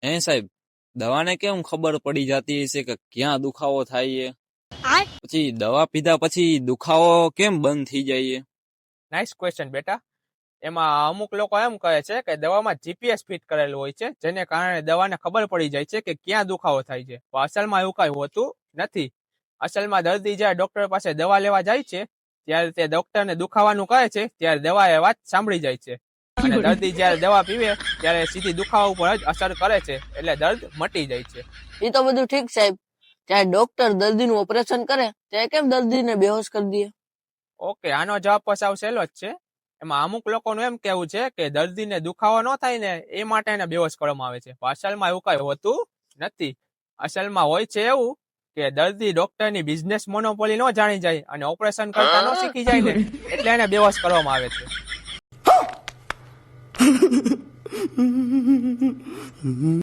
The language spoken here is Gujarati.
સાહેબ, દવાને કેમ ખબર પડી જતી હશે કે ક્યાં દુખાવો થાય છે? પછી દવા પીધા પછી દુખાવો કેમ બંધ થઈ જાય? નાઇસ ક્વેશ્ચન બેટા. એમાં અમુક લોકો એમ કહે છે કે દવામાં જીપીએસ ફિટ કરેલું હોય છે, જેને કારણે દવાને ખબર પડી જાય છે કે ક્યાં દુખાવો થાય છે. પણ અસલમાં એવું કઈ હોતું નથી. અસલમાં દર્દી જ્યારે ડોક્ટર પાસે દવા લેવા જાય છે, ત્યારે તે ડોક્ટરને દુખાવાનું કહે છે, ત્યારે દવા એ વાત સાંભળી જાય છે. અને દર્દી જ્યારે દવા પીવે ત્યારે સીધી દુખાવા ઉપર જ અસર કરે છે, એટલે દર્દ મટી જાય છે. એ તો બધું ઠીક સાહેબ, જ્યારે ડોક્ટર દર્દીનું ઓપરેશન કરે ત્યારે કેમ દર્દીને બેહોશ કરી દે? ઓકે, આનો જવાબ પણ સાવ સહેલો જ છે. એમાં અમુક લોકોનું એમ કેવું છે કે દર્દીને દુખાવો ન થાય ને એ માટે એને બેહોશ કરવામાં આવે છે. અસલમાં એવું કઈ હોતું નથી. અસલમાં હોય છે એવું કે દર્દી ડોક્ટરની બિઝનેસ મોનોપોલી ન જાણી જાય અને ઓપરેશન કરતા ન શીખી જાય ને, એટલે એને બેહોશ કરવામાં આવે છે.